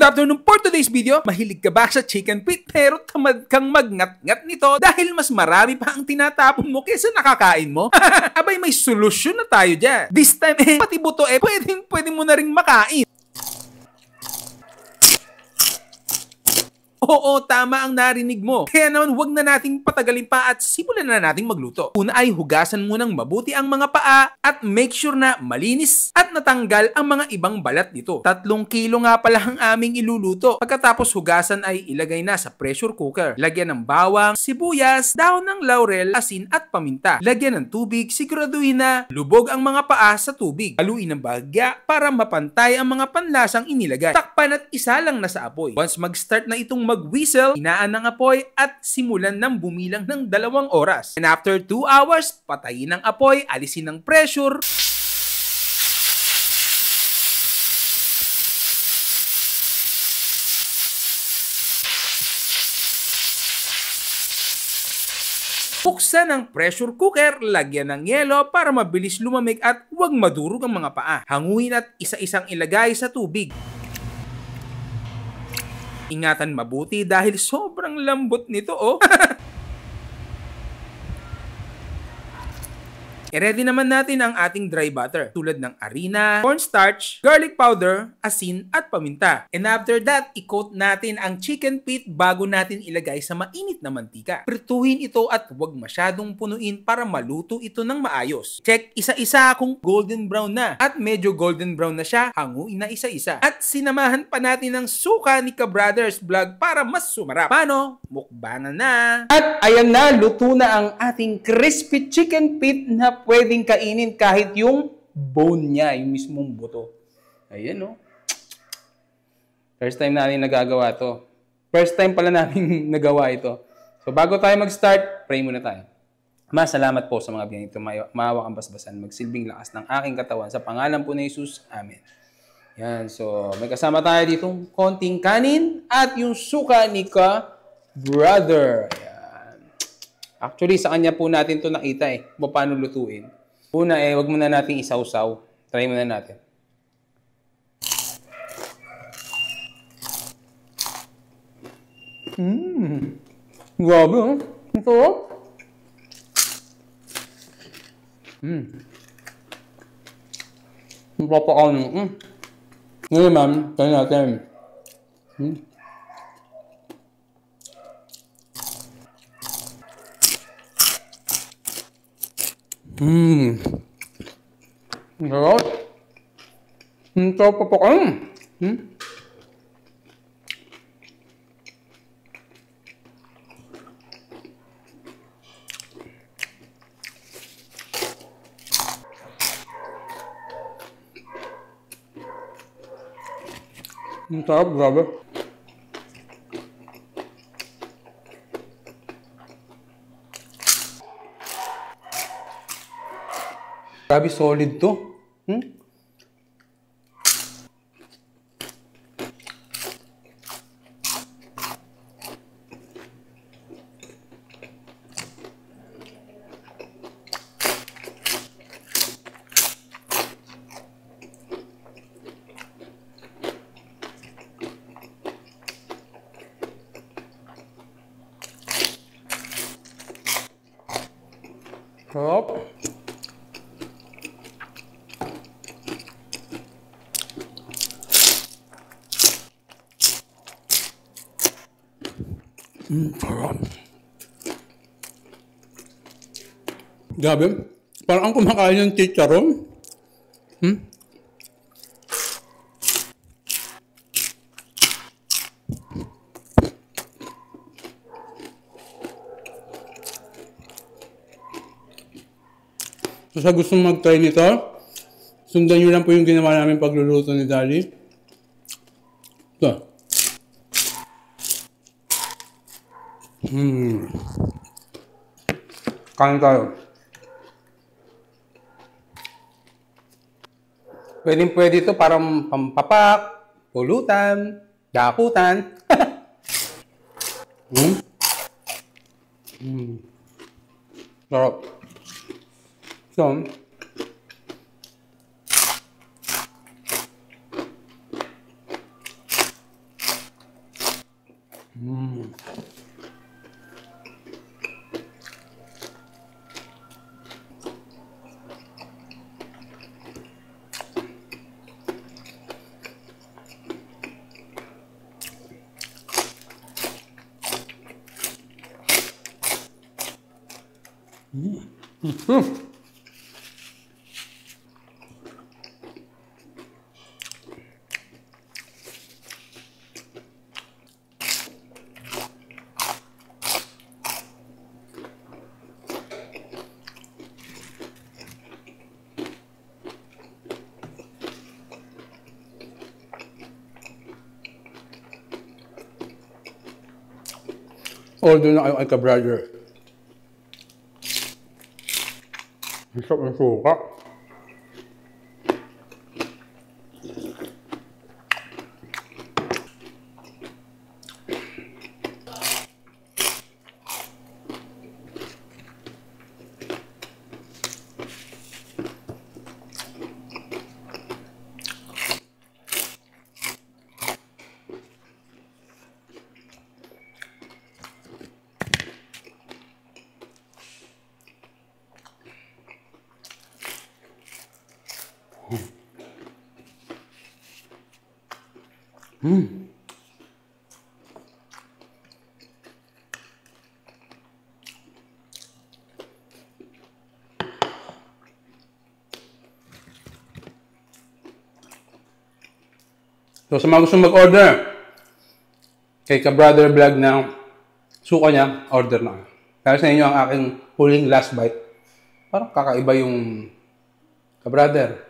afternoon for today's video. Mahilig ka ba sa chicken feet pero tamad kang magngat-ngat nito dahil mas marami pa ang tinatapon mo kaysa nakakain mo? Abay, may solusyon na tayo dyan. This time, pati buto pwede mo na ring makain. Oo, tama ang narinig mo. Kaya naman wag na nating patagalin pa at simulan na nating magluto. Una ay hugasan munang mabuti ang mga paa at make sure na malinis at natanggal ang mga ibang balat nito. 3 kilo nga pala ang aming iluluto. Pagkatapos hugasan ay ilagay na sa pressure cooker. Lagyan ng bawang, sibuyas, dahon ng laurel, asin at paminta. Lagyan ng tubig, siguraduhin na lubog ang mga paa sa tubig. Haluin ng bahagya para mapantay ang mga panlasang inilagay. Takpan at isa lang na sa apoy. Once mag-start na itong mag-whistle, hinaan ng apoy at simulan ng bumilang ng 2 oras. And after 2 hours, patayin ang apoy, alisin ng pressure. Buksan ang pressure cooker, lagyan ng yelo para mabilis lumamig at huwag madurog ang mga paa. Hanguin at isa-isang ilagay sa tubig. Ingatan mabuti dahil sobrang lambot nito, oh. I-ready naman natin ang ating dry butter tulad ng harina, cornstarch, garlic powder, asin at paminta. And after that, i-coat natin ang chicken feet bago natin ilagay sa mainit na mantika. Prituhin ito at huwag masyadong punuin para maluto ito ng maayos. Check isa-isa kung golden brown na. At medyo golden brown na siya, hanguin na isa-isa. At sinamahan pa natin ng suka ni Ka-Brothers Vlog para mas sumarap. Paano? Mukbangan na! At ayan na, luto na ang ating crispy chicken feet na pwedeng kainin kahit yung bone niya, yung mismong buto. Ayan, no? First time natin nagagawa to. First time pala namin nagawa ito. So, bago tayo mag-start, pray muna tayo. Ama, salamat po sa mga biyang ito. Maawa kang basbasan. Magsilbing lakas ng aking katawan. Sa pangalan po ni Jesus. Amen. Yan. So, may kasama tayo dito konting kanin at yung suka ni Ka-Brother. Actually, sa kanya po natin ito nakita paano lutuin. Una wag muna natin isawsaw. Try muna natin. Grabe, oh. Ito, oh. Napapakain. Ngayon, ma'am, try natin. Sarap. Sarap pa kayo. Sarap, grabe. Grabe, solid to. Sarap. Sarap. Grabe. Parang ang kumakain ng chicharon. So, sa gustong mag-try nito, sundan nyo lang po yung ginawa namin pagluluto ni Daddy. Ito. Kain tayo. Pwede ito para pampapak, pulutan, dakutan. Sarap. So, Order na kayo kay ka-brother. Ang sarap ng suka. So sa mga gusto mag-order kay ka-brother vlog ng suka niya, order na. Kaya sa inyo ang aking huling last bite. Parang kakaiba yung ka-brother.